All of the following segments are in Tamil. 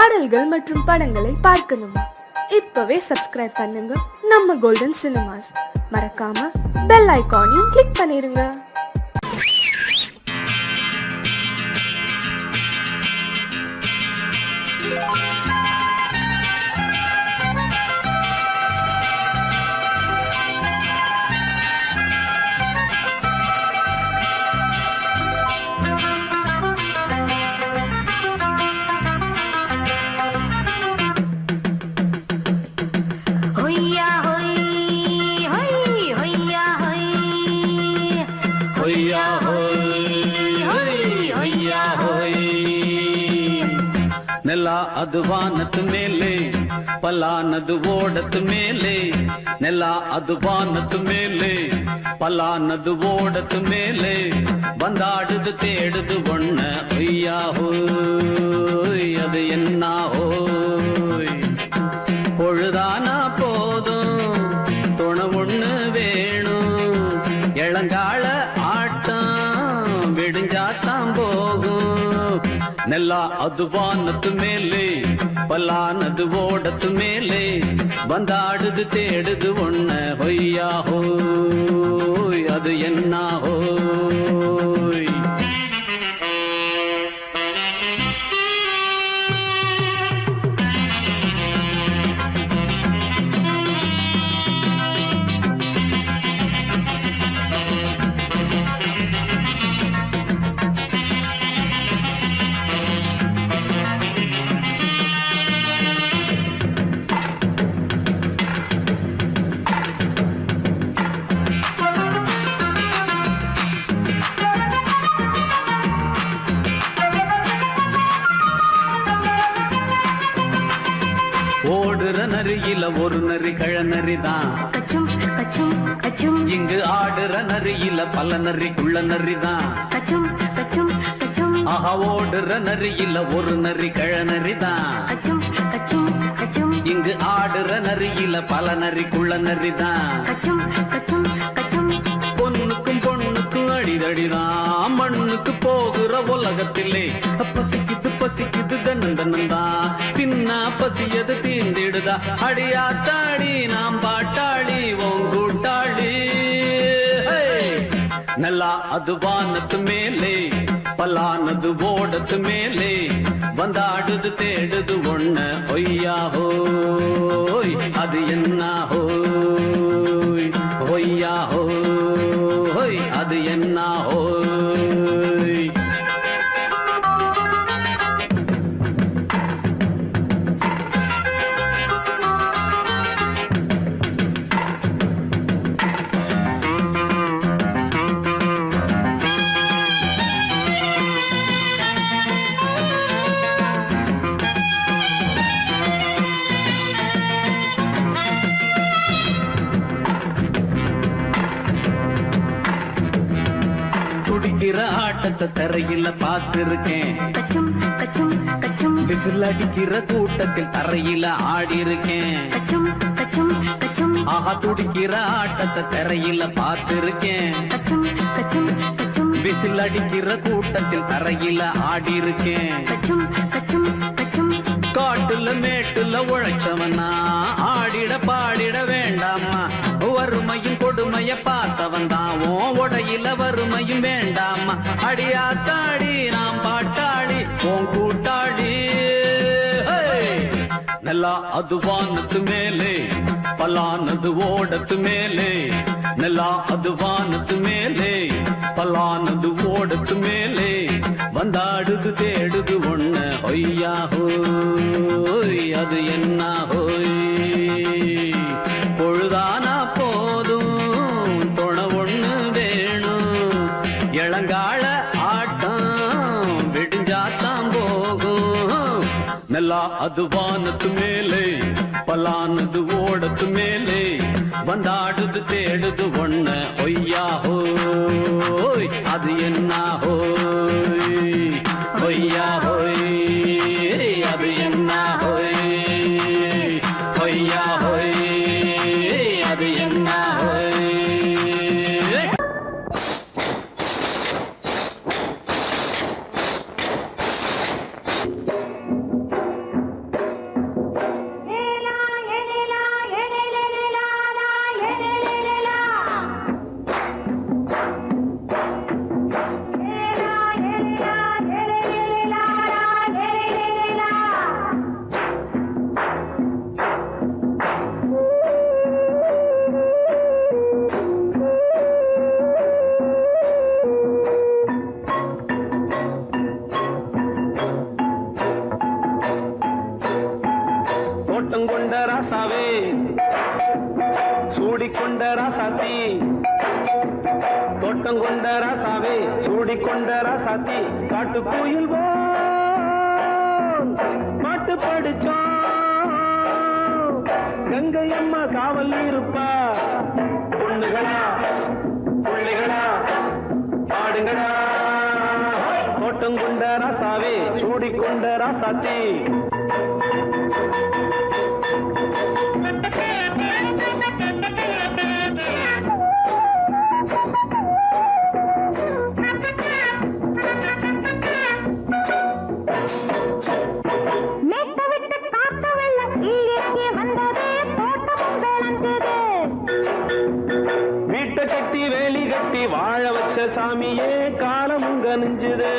பாடல்கள் மற்றும் படங்களை பார்க்கணுமா? இப்பவே சப்ஸ்கிரைப் பண்ணுங்க நம்ம கோல்டன் சினிமாஸ். மறக்காம பெல் ஐகானையும் கிளிக் பண்ணிருங்க. ನೆಲ ಅದು ವಾನದ ಮೇಲೆ ಪಲಾನದು ಓಡದ ಮೇಲೆ ನೆಲ ಅದು ವಾನದ ಮೇಲೆ ಪಲಾನದು ಓಡದ ಮೇಲೆ ಬಂದಾಡುದು தேடுது ஒண்ண ஐயா ஹோய் அது என்ன ஹோய் பொழுதானா போதும் துணை ஒண்ணு வேணும் இளங்கால ஆட்டம் விடுஞ்சாத்தான் போகும் ನೆಲ ಅದು ವಾನದ ಮೇಲೆ ಪಲಾನದು ಓಡದ ಮೇಲೆ ಬಂದಾಡುದು தேடுது ஒண்ண ಹೊಯ್ಯಾ ಹೋಯ್ ಅದು என்ன ಹೋಯ್ ஓடுற நரியில ஒரு நரி கழநரிதான் இங்கு ஆடுற நரியில பல நரிக்குள்ள நரிதான் ஆஹா ஓடுற நரியில ஒரு நரி கழநரிதான் இங்கு ஆடுற நரியில பல நரிக்குள்ள நரிதான் பொண்ணுக்கும் பொண்ணுக்கும் அடிதடிதான் மண்ணுக்கு போகிற உலகத்திலே பசிக்குது பசிக்குது தன்னந்தனந்தான் தின்னா பசியது தீந்திடுதா அடியாத்தாடி நாம் பாட்டாளி ஓங்கூட்டாளி ನೆಲ ಅದು ವಾನದ ಮೇಲೆ ಪಲಾನದು ಓಡದ ಮೇಲೆ ಬಂದಾಡುದು தேடுது ஒண்ண ஒய்யா ஹோய் அது என்ன ஹோய் ஒய்யா ஹோய் அது என்ன ஹோய் துடிக்கிற ஆட்டத்தை தரையில பார்த்திருக்கேன் விசில் அடிக்கிற கூட்டத்தில் தரையில ஆடி இருக்கேன் ஆஹா துடிக்கிற ஆட்டத்தை தரையில பார்த்திருக்கேன் விசில் அடிக்கிற கூட்டத்தில் தரையில ஆடி இருக்கேன் காட்டுல மேட்டுல உழைச்சவனா ஆடிட பாடிட வேண்டாமா வறுமையும் கொடுமைய பார்த்தவன் தான் உடையில வறுமையும் வேண்டாமா அடியாத்தாடி நாம் பாட்டாளி உன் கூட்டாளி ನೆಲ ಅದು ವಾನದ ಮೇಲೆ ಪಲಾನದು ಓಡದ ಮೇಲೆ ನೆಲ ಅದು ವಾನದ ಮೇಲೆ ಪಲಾನದು ಓಡದ ಮೇಲೆ ಬಂದಾಡುದು தேடுது ஒண்ண ஒய்யா ஹோய் அது என்ன ஹோய் பொழுதானா போதும் துணை ஒண்ணு வேணும் இளங்கால ஆட்டம் விடுஞ்சாத்தான் போகும் ನೆಲ ಅದು ವಾನದ ಮೇಲೆ ಪಲಾನದು ಓಡದ ಮೇಲೆ ಬಂದಾಡುದು தேடுது ஒண்ண ஒய்யா ஹோய் அது என்ன ஹோய் ஒய்யா ஹோய் அது என்ன ஹோய் ஒய்யா ஹோய் அது என்ன ஹோய் தோட்டம் கொண்ட ராசாவே சூடிக்கொண்ட ராசாத்தி தோட்டம் கொண்ட ராசாவே சூடிக்கொண்ட ராசாத்தி காட்டு கோயில் பாட்டு படிச்சோம் கங்கை அம்மா காவல் இருப்பா பொண்ணுகளா பிள்ளைகளா பாடுங்களா தோட்டம் கொண்ட ராசாவே சூடிக்கொண்ட ராசாத்தி வீட்டை கட்டி வேலி கட்டி வாழ வச்ச சாமியே காலமும் கனிஞ்சுது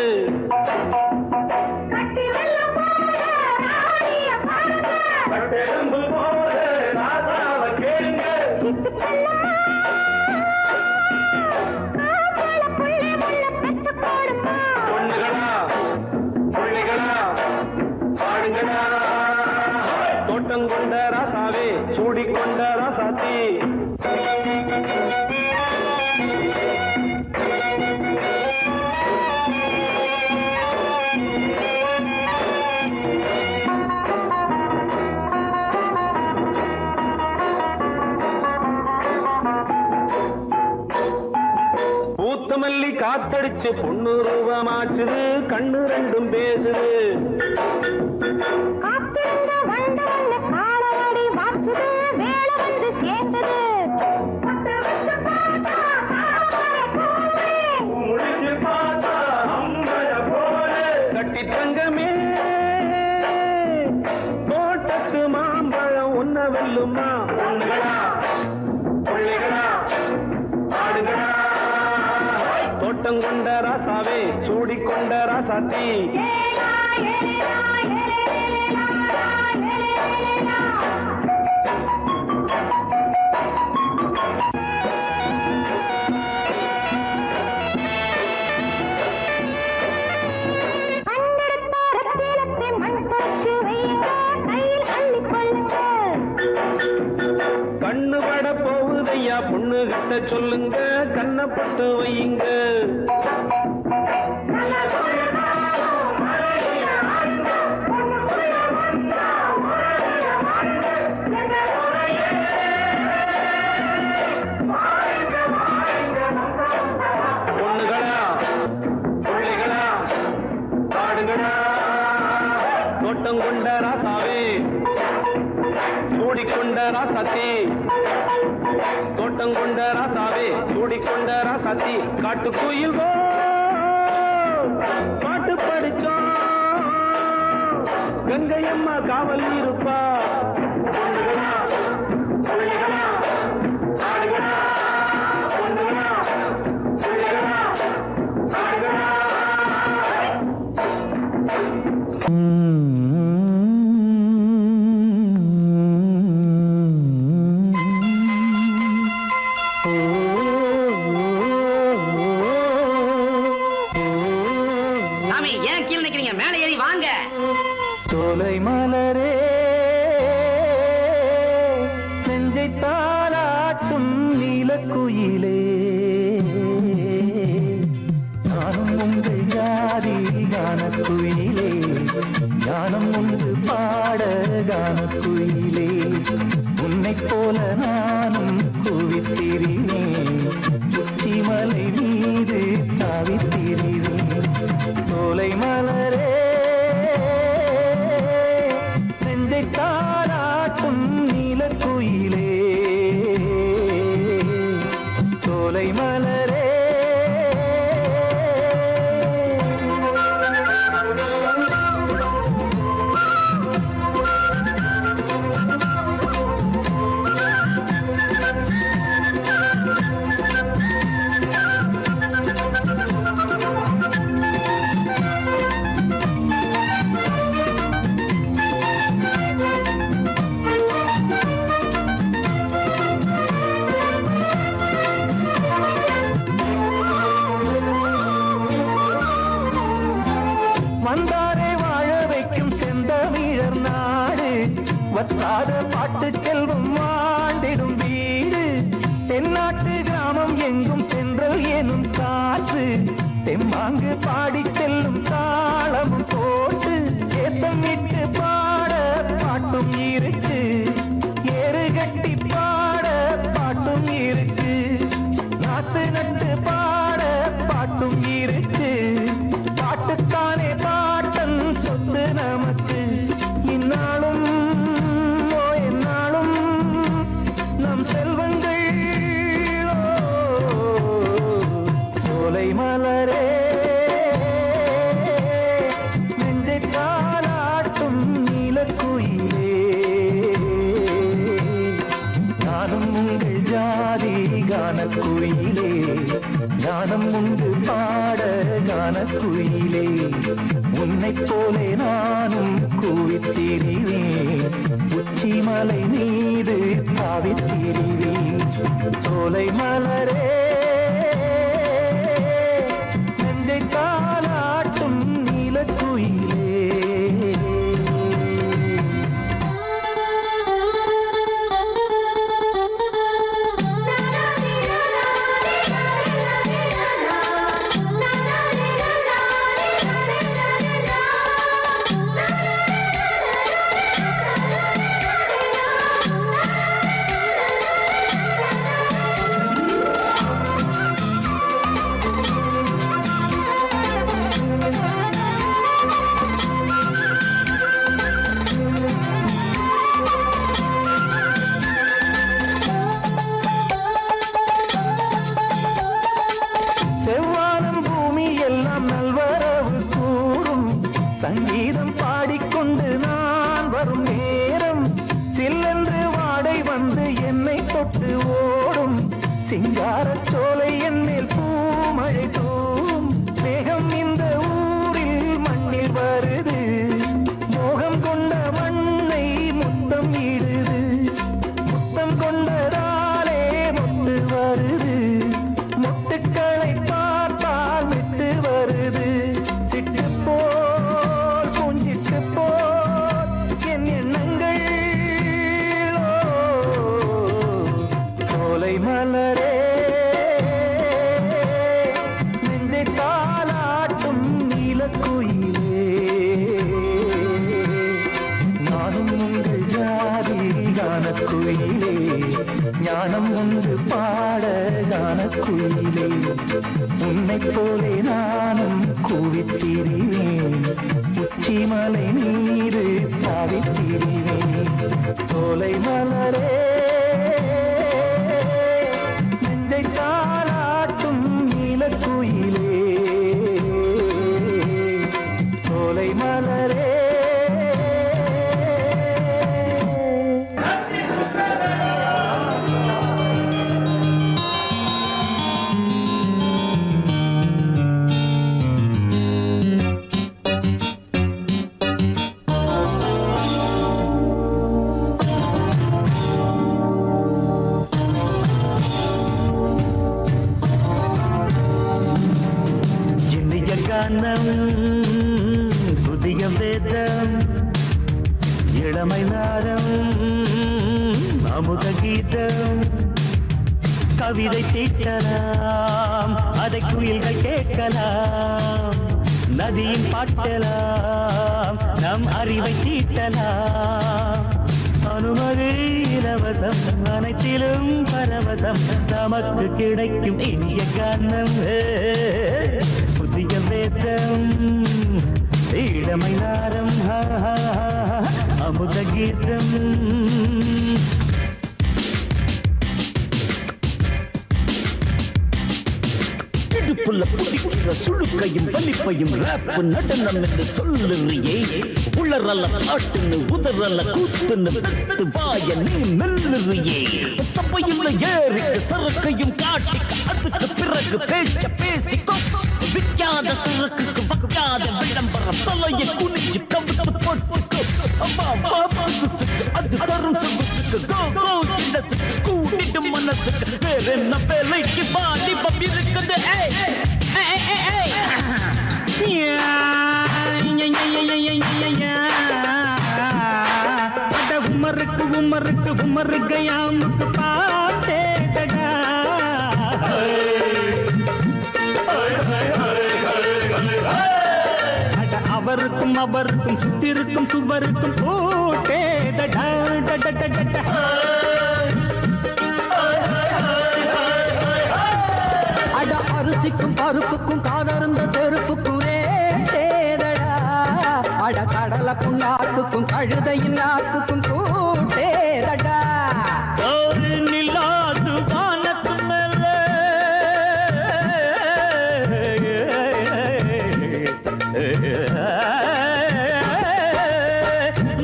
பொண்ணுகளா பிள்ளைகளா பாடுங்களா தோட்டம் கொண்ட ராசாவே சூடிக்கொண்ட ராசாத்தி மல்லி காத்தடிச்சு பொண்ணு ரூபமாச்சுது கண்ணு ரெண்டும் பேசுது கட்டி தங்கமே தோட்டத்து மாம்பழம் உன்ன வெல்லுமா பொண்ணுகளா பிள்ளைகளா பாடுங்களா தோட்டம் கொண்ட ராசாவே சூடிக்கொண்ட ராசாத்தி கண்ணு பட போகுதையா பொண்ணு கிட்ட சொல்லுங்க கண்ணப்பட்டு வையுங்க பொண்ணுகளா பிள்ளைகளா பாடுங்களா தோட்டம் கொண்ட ராசாவே சூடிக்கொண்ட ராசாத்தி தோட்டம் கொண்ட ராசாவே சூடிக்கொண்ட ராசாத்தி காட்டு கோயில் பாட்டு படிச்சோம் கங்கை அம்மா காவல் இருப்பா பொண்ணுகளா பிள்ளைகளா பாடுகளா பொண்ணுகளா பிள்ளைகளா பாடுகளா மேலே ஏறி வாங்க. சோலை மலரே நெஞ்சை தாராட்டும் நீலக்குயிலே நானும் உங்கள் ஜாதி கானக்குயிலே ஞானம் உண்டு பாட கானக்குயிலே உன்னைப் போல நானும் குவித்திரினேன் உச்சிமலை மீது தாவித்திரினேன் சோலை மலரே நெஞ்சை தாராட்டும் நீலக்குயிலே சோலை மலரே வத்தாத பாட்டு செல்வம் ஆண்டிடும் வீடு தென்னாட்டு கிராமம் எங்கும் தென்றல் எனும் காற்று தெம்மாங்கு பாடி செல்லும் தாளமும் போட்டு ஏத்தமிட்டு பாட பாட்டும் இருக்கு ஏறு கட்டி பாட பாட்டும் இருக்கு நாத்து நட்டு பாட பாட்டும் இருக்கு பாட்டுத்தானே பாட்டன் சொத்து நமக்கு இந்நாளும் எந்நாளும் நம் செல்வங்கள் சோலை மலரே நெஞ்சை காலாட்டும் நீலக்குயிலே நானும் உங்கள் ஜாதி கானக்குயிலே கானம் உண்டு பாட கானக்குயிலே உன்னைப் போலே நானும் கூவித்திரிவேன் உச்சி மலை மீது தாவித்திரிவேன் சோலை மலரே நெஞ்சை காலாட்டும் நீலக்குயிலே செவ்வானம் பூமி எல்லாம் நல்வரவு கூறும் சங்கீதம் பாடிக்கொண்டு நான் வரும் நேரம் சில்லென்று வாடை வந்து என்னை தொட்டு ஓடும் சிங்காரச் சோலை என் மேல் பூமழை தூவும் மேகம் இந்த ஊரில் மண்ணில் வருது மோகம் கொண்ட மண்ணை முத்தம் இடுது முத்தம் கொண்டதாலே முத்து வருது முட்டுக்களை பார்த்தால் விட்டு வருது சிட்டு போல் பூஞ்சிட்டு போல் என் எண்ணங்கள் சோலை மலரே நெஞ்சை தாலாட்டும் நீலக்குயிலே நானும் உங்கள் ஜாதி கானக்குயிலே ஞானம் ஒன்று பாட கானக்குயிலே உன்னைப் போலே நானும் கூவித்திரிவேன் உச்சி மலை நீரு தாவித்திரிவேன் சோலை மலரே நெஞ்சை தாலாட்டும் நீலக்குயிலே சோலை மலரே இனிய கானம் புதிய வேதம் இளமை நாரம் அமுத கீதம் கவிதை தீட்டலாம் அதை குயில்கள் கேட்கலாம் நதியின் பாட்டலாம் நம் அறிவை தீட்டலாம் அனுமதி இலவசம் அனைத்திலும் பரவசம் நமக்கு கிடைக்கும் இனிய கானம் புதிய வேதம் இளமை நாரம் அமுத கீதம் இடுப்புள்ள புடிக்கிற சுழுக்கையும் வலிப்பையும் ரேப் நடனம் என்று சொல்லுறியே உளறல காட்டுன்னு உதறல கூத்துன்னு பெத்து வாய நீ மெல்லுறியே சபையுள்ள ஏறிக்கு சரக்கையும் காட்டிக்க அதுக்கு பிறகு பேச்ச பேசிக்கோ விக்காத சரக்குக்கு வக்காத விளம்பரம் தலையை குனிச்சு கவிட்டு போட்டுக்கோ அம்மா பாபுசுக்கு அது தரும் சொகுசுக்கு கோ கோ இண்டசுக்கு கூட்டிட்டு மனசுக்கு வேற என்ன வேலைக்கு வாலிபம் இருக்குது உமருக்கு உமரு கயாமுக்கு பாட்டேடா அவருக்கும் அவருக்கும் சுத்திருக்கும் சுவருக்கும் போட்டேடா அட அரிசிக்கும் பருப்புக்கும் காதருந்த செருப்புக்கும் ரேடா அட கடலை புண்ணாக்குக்கும் கழுதையின் நாக்குக்கும் கூட்டேடா நில்லாது வானத்து மேலே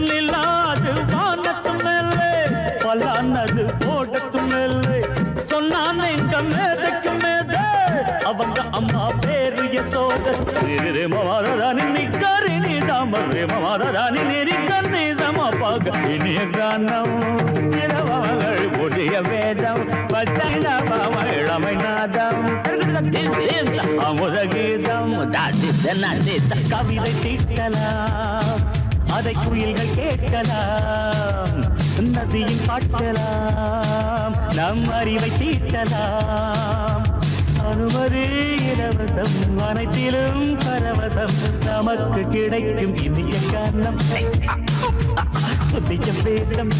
நில்லாது வானத்து மேலே பலானது போடத்து மேலே சொன்னான் எங்க மேதைக்கு மேதை அவங்க அம்மா பேரு யசோத ரே மமாராணி நிக்கரி நீ தாம ரே மமாராணி நெறி கண்ணி சமபாக இனிய கானம் இரவங்கள் ஒளிய வேதம் பச்சைன பாவ இளமை நாதம் அமுத கீதம் கவிதை தீட்டலாம் அதை குயில்கள் கேட்கலாம் நதியில் காட்டலாம் நம் அறிவை தீட்டலாம் அனுமதி இலவசம் அனைத்திலும் பரவசம் நமக்கு கிடைக்கும் இனிய காரணம் புதிய வேதம்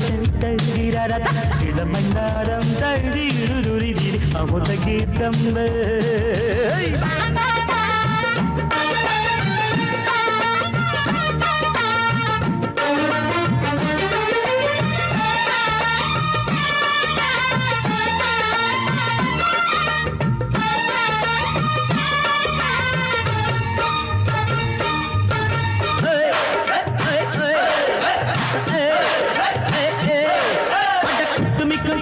இளமை நாடம் தழுதி அமுத கீதம்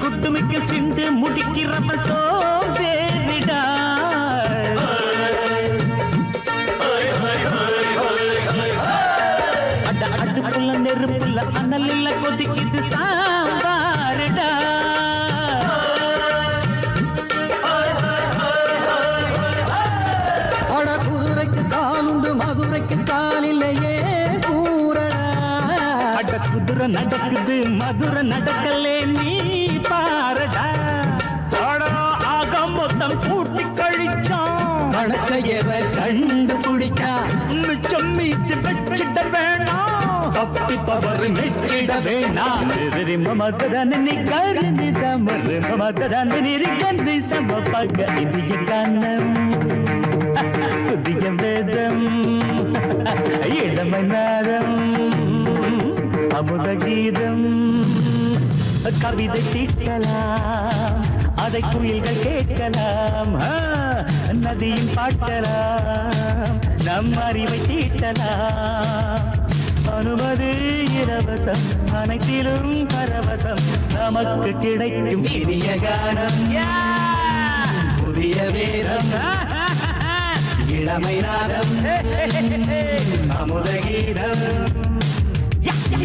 குட்டுமிக்க சிந்து முடிக்கிறப்ப சோதேரிடா அடுப்புல நெருப்புல அனலில் கொதிக்குது சாம்பாருடா அட குதிரைக்கு காலுண்டு மதுரைக்கு காலிலேயே கூறடா அட குதிரை நடக்குது மதுரை நடக்கலே நீ பாரடா ஆக மொத்தம் கூட்டி கழிச்சான் வணக்கையவ கண்டுபிடிச்சா மிச்சம் மீட்டு வச்சிட வேணாம் தப்பி தவறு மெச்சிட வேணாம் மமதன் நீ கருணி தமறு மமதன் நிரிகந்தி சமபக இந்திய கானம் புதிய வேதம் இளமை நாதம் அமுத கீதம் கவிதை தீட்டலாம் அதை குயில்கள் கேட்கலாம் நதியும் பாட்டலாம் நம் அறிவை தீட்டலாம் அனுமதி இலவசம் அனைத்திலும் பரவசம் நமக்கு கிடைக்கும் இனிய கானம் புதிய வேதம் இளமை நாதம் அமுத கீதம்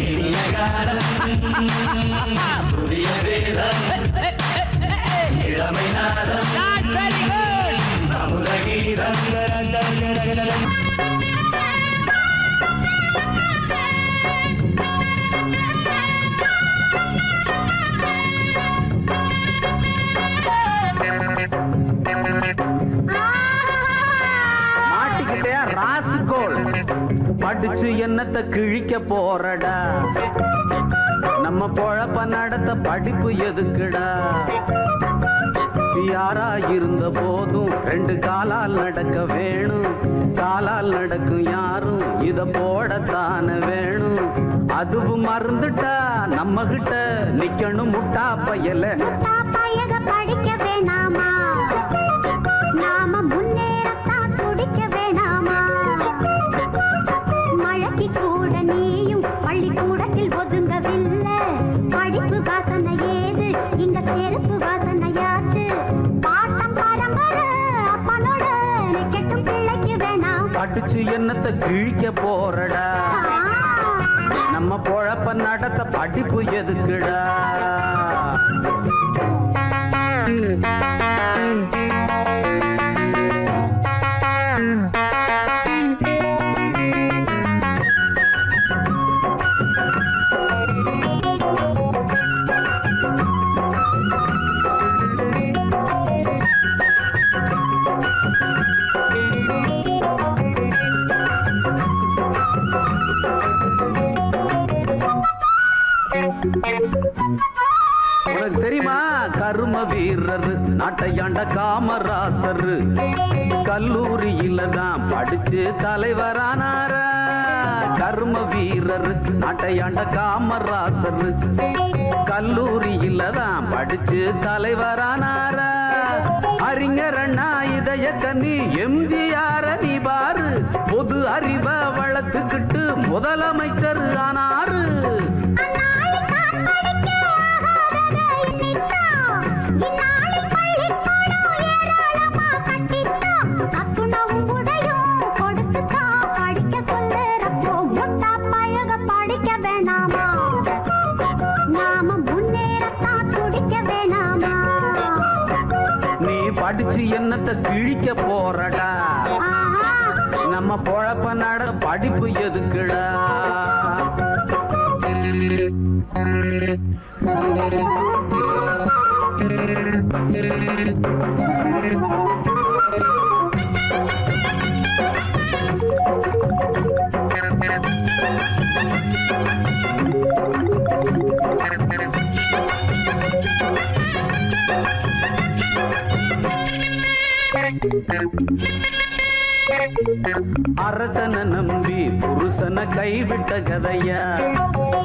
இனிய கானம் புதிய வேதம் இளமை நாதம் அமுத கீதம் மாட்டிக்கிட்டே ராசிக்கோள் படிச்சு என்னத்தை கிழிக்க போறடா நம்ம பொழப்ப நடத்த படிப்பு எதுக்குடா யாரா இருந்த போதும் ரெண்டு காலால் நடக்க வேணும் காலால் நடக்கும் யாரும் இத போடத்தான வேணும் அதுவும் மறந்துட்டா நம்ம கிட்ட நிக்கணும் முட்டா பயல படிக்க வேணாமா நாம முன்னேறத்தான் துடிக்க வேணாமா மழைக்கு கூட நீயும் பள்ளிக்கூடத்தில் ஒதுங்கவில்லை படிப்பு வாசனை ஏது இங்க செருப்பு வாசனையாச்சு பாட்டம் பரம்பரை அப்பனோட கெட்டும் பிள்ளைக்கு வேணாம் படிச்சு என்னத்தை கிழிக்க போறடா நம்ம பொழப்ப நடத்த படிப்பு எதுக்குடா உனக்கு தெரியுமா கரும வீரர் நாட்டையாண்ட காமராசர் கல்லூரியில தான் படிச்சு தலைவரானார. கர்ம வீரர் நாட்டையாண்ட காமராசர் கல்லூரியில தான் படிச்சு தலைவரானார. அறிஞர் அண்ணா இதய கண்ணி எம்ஜிஆர் நீ பாரு, பொது அறிவ வளர்த்துக்கிட்டு முதலமைச்சர் ஆனாரு. படிச்சு என்னத்தை கிழிக்க போறடா, நம்ம பொழப்ப நட படிப்பு எதுக்குடா. அரசனை நம்பி புருஷனை கைவிட்ட கதையா,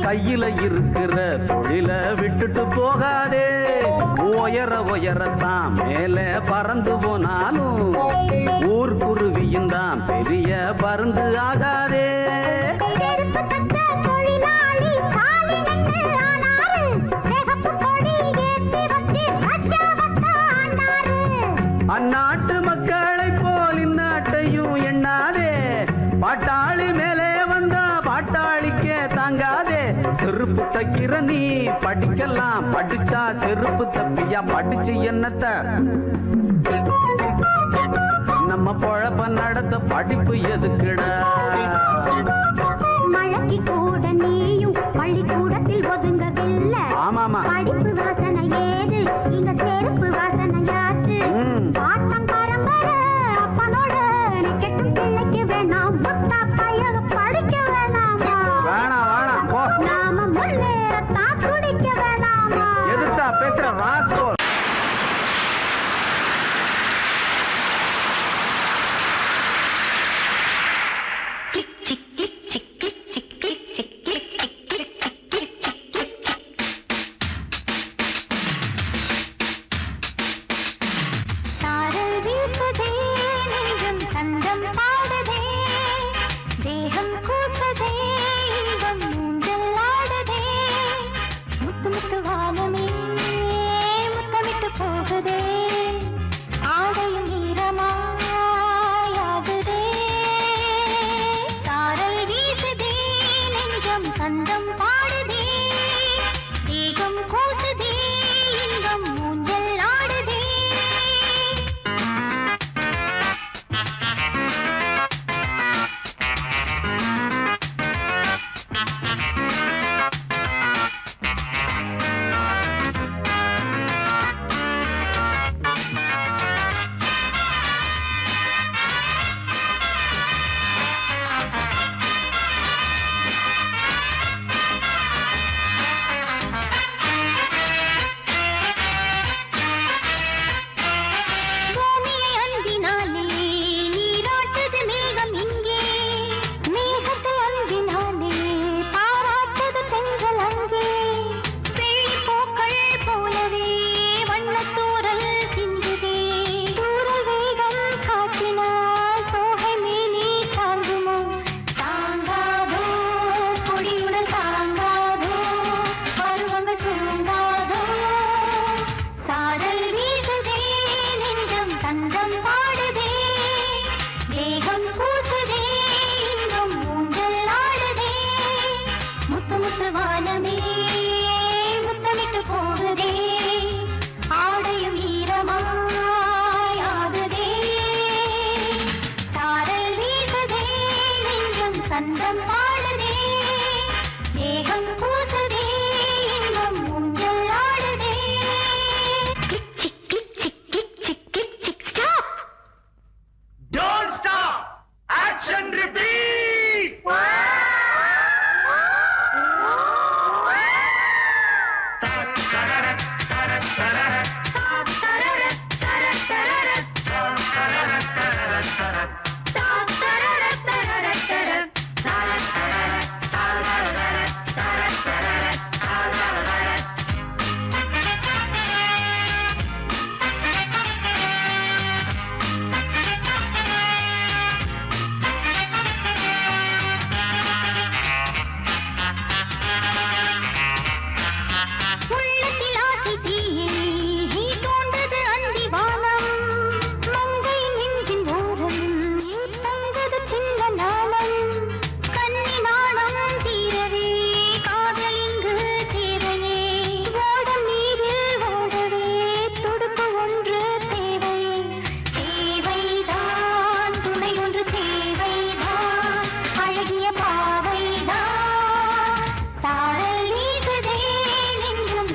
கையில இருக்கிற தொழில விட்டுட்டு போகாதே. உயர உயரத்தான் மேல பறந்து போனாலும் ஊர்க்குருவியும் தான் பெரிய பருந்து ஆகாதே. அந்நாட்டு மக்களை போல் இந்நாட்டையும் எண்ணாதே. பாட்டாளி மேலே வந்தா பாட்டாளிக்கே தாங்காதே. செருப்பு தைக்கிற நீ படிக்கலாம், படிச்சா செருப்பு தப்பியா. படிச்சு என்னத்த நம்ம பொழப்ப நடத்த படிப்பு எதுக்குடா. மழைக்கு கூட நீயும் பள்ளிக்கூடத்தில் ஒதுங்கவில்லை. ஆமாமா, படிப்பு வாசனை ஏது இங்க செருப்பு வாசனையாச்சு. பாட்டம் பரம்பரை அப்பனோட நிக்கட்டும் பிள்ளைக்கு வேணாம். முட்டா பையக படிக்க வேணாமா? வேணாம் வேணாம் போ. நாம முன்னேறத்தான் துடிக்க வேணாமா? எதுத்தா பேசுற ராஸ்கோ.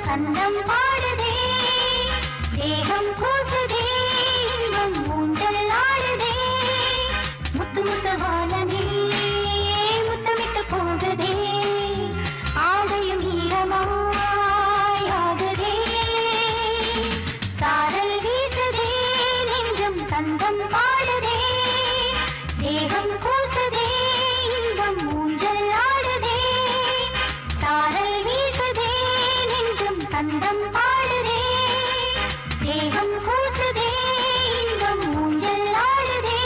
சந்தம் பாடுதே தேகம் கூசுதே இன்பம் ஊஞ்சல் ஆடுதே முத்து முத்து வானமே முத்தமிட்டு போகுதே ஆடையும் ஈரமாயாகுதே சாரல் வீசுதே நெஞ்சம் சந்தம் பாடுதே தேகம் கூசுதே இன்பம் ஊஞ்சல் ஆடுதே சாரல் வீசுதே நெஞ்சம் சந்தம் பாடுதே தேகம் கூசுதே இன்பம் ஊஞ்சல் ஆடுதே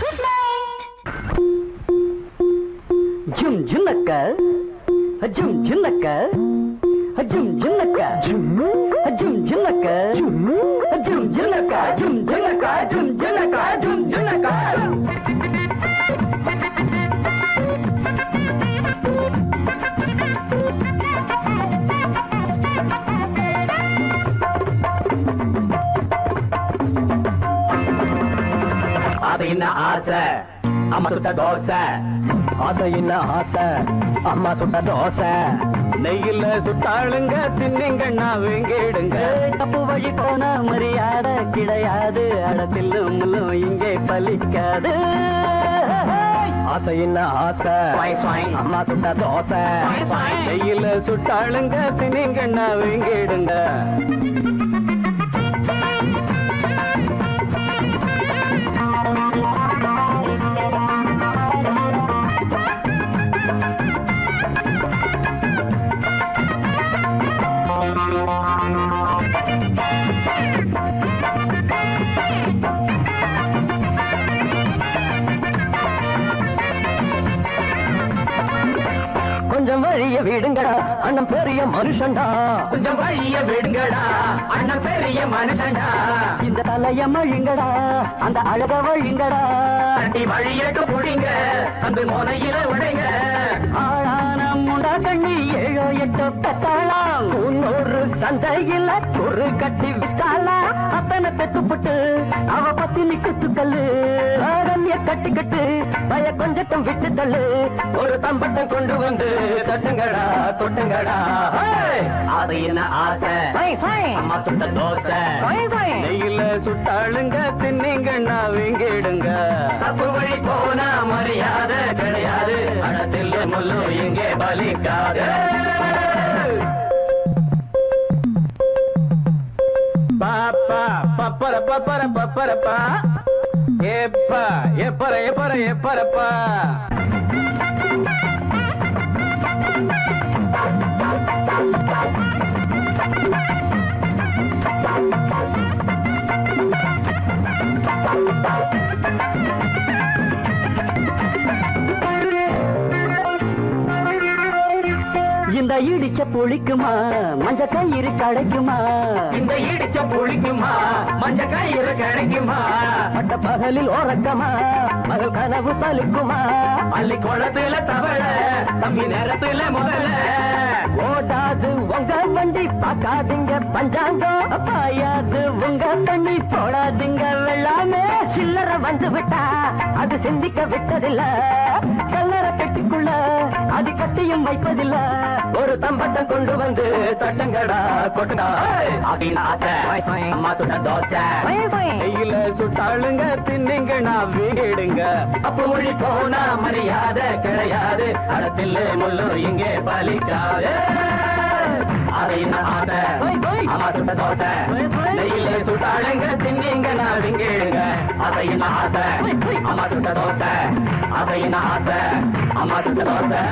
குட் நைட் ஜும் ஜுன்னக்க ஜும் ஜுன்னக்க ஜும் ஜுன்னக்க ஜும் ஜுன்னக்க ஜும் ஜுன்னக்க ஜும் ஜுன்னக்க ஜும் ஜுன்னக்க ஜும் ஜுன்னக்க அது என்ன ஆசை அம்மா சுட்ட தோசை அது என்ன ஆசை அம்மா சுட்ட தோசை நெய்யில சுட்டாளுங்க தின்னிங்கண்ணா வேங்கிடுங்க தப்பு வழி போன மரியாதை கிடையாது அடத்திலும் முள்ளும் இங்கே பலிக்காது ஆசை என்ன ஆசை அம்மா சுட்ட தோசை நெய்யில சுட்டாளுங்க தின்னிங்கண்ணா வேங்கிடுங்க கொஞ்சம் வழிய விடுங்கடா அண்ணன் பெரிய மனுஷன்டா கொஞ்சம் வழிய விடுங்கடா அண்ணன் பெரிய மனுஷன்டா இந்த தலைய மழிங்கடா அந்த அழக வழிங்கடா அடி வழியட்டு புடிங்க அந்த முனையில உடைங்க ஆளான முண்டா கண்ணி 7 8 பெத்தாளாம் முன்னூறு சந்தையில ஒரு கட்டி விட்டாளா அப்பனை பெத்துப்பட்டு அவ பத்தினி குத்துக்கல்லு ஆரண்ய கட்டிக்கிட்டு பய கொஞ்சட்டம் விட்டு தள்ளு ஒரு தம்பட்டம் கொண்டு வந்து தட்டுங்கடா தொட்டுங்கடா அது என்ன ஆசை அம்மா சுட்ட தோசை நெய்யில சுட்டாளுங்க தின்னிங்கண்ணா வீங்கிடுங்க தப்பு வழி போனா மரியாதை கிடையாது அடத்தில் முள்ளு இங்கே பலிக்காது பாப்பா பப்பர பப்பர பப்பரப்பா எப்பா எப்பர எப்பர எப்பரப்பா இந்த இடிச்ச புளிக்குமா மஞ்ச கயிறு கிடைக்குமா இந்த இடிச்ச புளிக்குமா மஞ்ச கயிறு கிடைக்குமா பட்ட பகலில் ஓரக்கமா மகள் கனவு பலிக்குமா பள்ளி குளத்துல தவள தம்பி நேரத்துல முதல்ல ஓடாது உங்க வண்டி பார்க்காதீங்க பஞ்சாங்கம் பாயாது உங்க தண்ணி போடாதீங்க வெள்ளாமே சில்லற வந்து விட்டா அது சிந்திக்க விட்டதில்ல கல்லற பெட்டிக்குள்ள அது கட்டியும் வைப்பதில்ல ஒரு தம்பட்டம் கொண்டு வந்து தட்டங்கடா கொட்டுடா அப்படின்னு ஆசை அம்மா சுட்ட தோசை நெய்யில சுட்டாளுங்க தின்னிங்கண்ணா வீடுங்க அப்ப மொழி போனா மரியாதை கிடையாது அடத்தில் முள்ளு இங்கே பலிக்காது அதையின் ஆசை அம்மா சுட்ட தோசை நெய்யில சுட்டாளுங்க தின்னிங்கண்ணா வீங்கிடுங்க அதையின் ஆசை அம்மா சுட்ட தோசை அதையின் ஆசை அம்மா சுட்ட தோசை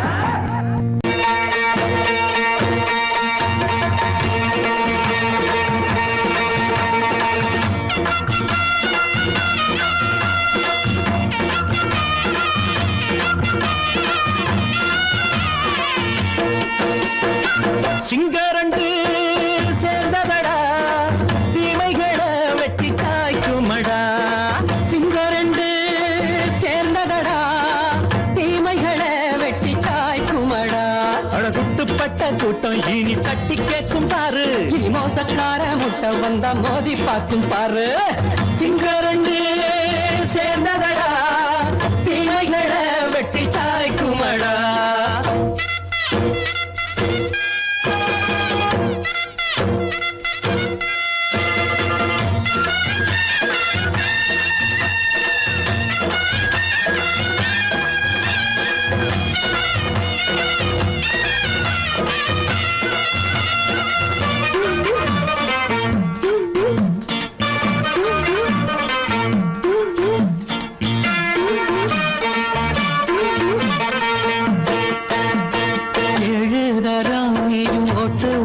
சிங்கரண்டு சேர்ந்ததடா தீமைகளை வெட்டி காய்க்குமடா சிங்கரண்டு சேர்ந்ததடா தீமைகளை வெட்டி காய்க்குமடா அழகுட்டுப்பட்ட கூட்டம் இனி தட்டி கேட்கும் பாரு இனி மோசக்கார முட்டை வந்தா மோதி பார்க்கும் பாரு சிங்கரண்டு சேர்ந்ததடா தீமைகளை வெட்டி காய்க்குமடா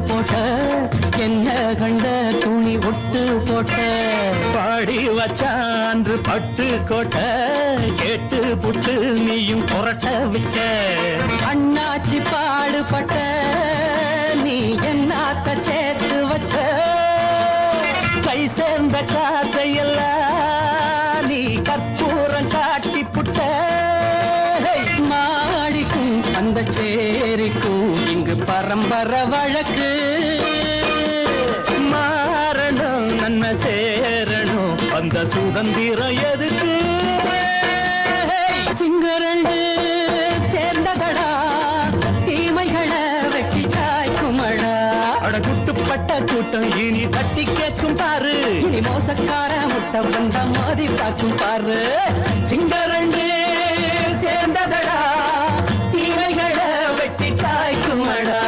போட்ட என்ன கண்ட துணி ஒட்டு போட்ட பாடி வச்சான்று பட்டு கோட்ட கேட்டு புட்டு நீயும் புரட்ட விட்ட அண்ணாச்சி பாடுபட்ட நீ என்னாத்த சேர்த்து வச்ச கை சேர்ந்த காசையெல்லாம் நீ கற்பூரம் காட்டி புட்ட மாடிக்கும் அந்த சேரிக்கும் இங்கு பரம்பரை வழக்கு மாறணும் நன்மை சேரணும் அந்த சுதந்திரம் எதுக்கு சிங்கரண்டு சேர்ந்ததடா தீமைகளை வெட்டி காய்க்குமடா அட குட்டுப்பட்ட கூட்டம் இனி தட்டி கேட்கும் பாரு இனி மோசக்கார முட்டை வந்த மோதி பார்க்கும் பாரு சிங்கரண்டு சேர்ந்ததடா தீமைகளை வெட்டி காய்க்குமடா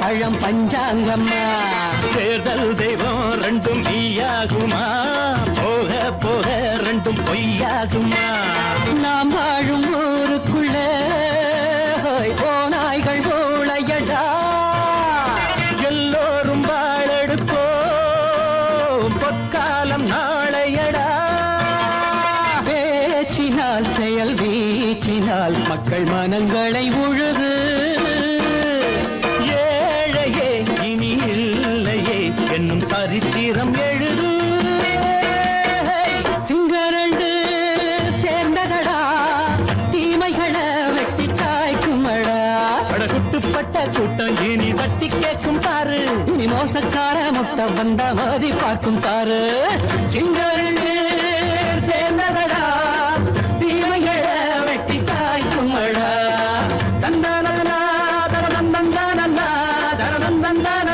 பழம் பஞ்சாங்கம்மா தேர்தல் தெய்வம் ரெண்டும் மெய்யாகுமா போக போக ரெண்டும் பொய்யாகுமா நாம் வாழும் ஊருக்குள்ள போனாய்கள் ஊழையடா எல்லோரும் வாழெடுப்போம் பொற்காலம் நாளையடா பேச்சினால் செயல் வீச்சினால் மக்கள் மனங்களை உழுது என்னும் சரித்திரம் எழுது சிங்கரண்டு சேர்ந்ததடா தீமைகளை வெட்டி சாய்க்குமடா அட குட்டுப்பட்ட கூட்டம் இனி தட்டி கேட்கும் பாரு இனி மோசக்கார முட்டை வந்த மோதி பார்க்கும் பாரு சிங்கரண்டு சேர்ந்ததடா தீமைகளை வெட்டி சாய்க்குமடா தந்தானா தரதந்தந்தானா தரதந்தந்தானா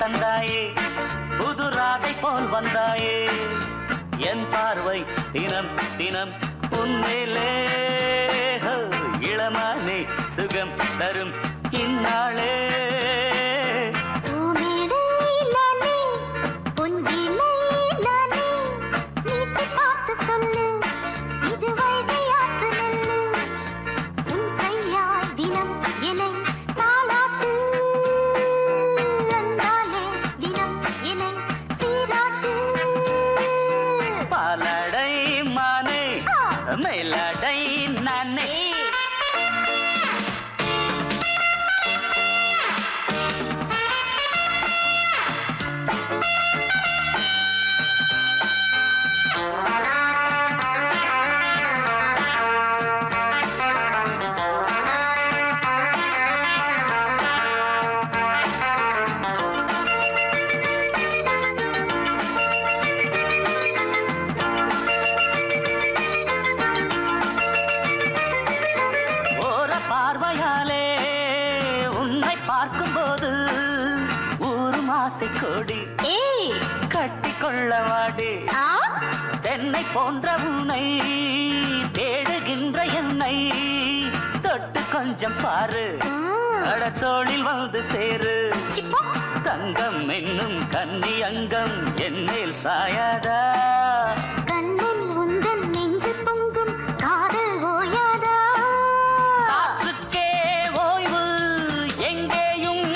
தந்தாயே புது ராதை போல் வந்தாயே என் பார்வை தினம் தினம் உன்மேலே இளமானே சுகம் தரும் இந்நாளே மேலடை நானே பார்க்கும்போது ஊரும் ஆசை கொடி கட்டிக்கொள்ளவாடி தென்னை போன்ற உன்னை தேடுகின்ற என்னை தொட்டு கொஞ்சம் பாரு அடத்தோளில் வந்து சேரு தங்கம் என்னும் கன்னி அங்கம் என் மேல் சாயாதா கண்ணன் உந்தன் நெஞ்சு பொங்கும் காதல் ஓயாதா காற்றுக்கே ஓய்வு எங்கேயும்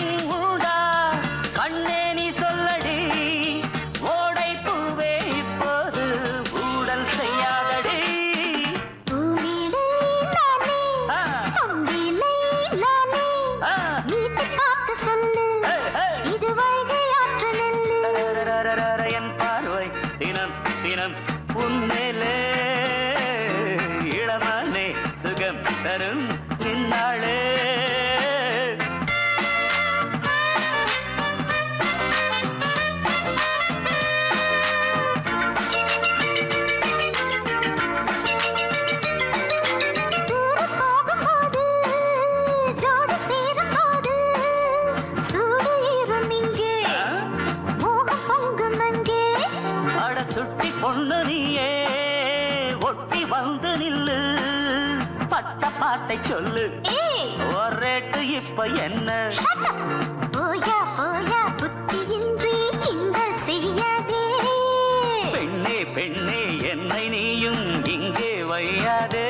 வார்த்தை சொல்லு ஒரு ரேட்டு இப்ப என்ன போயா போயா புத்தியின்றி கிண்டல் செய்யாதே பெண்ணே பெண்ணே என்னை நீயும் இங்கே வையாதே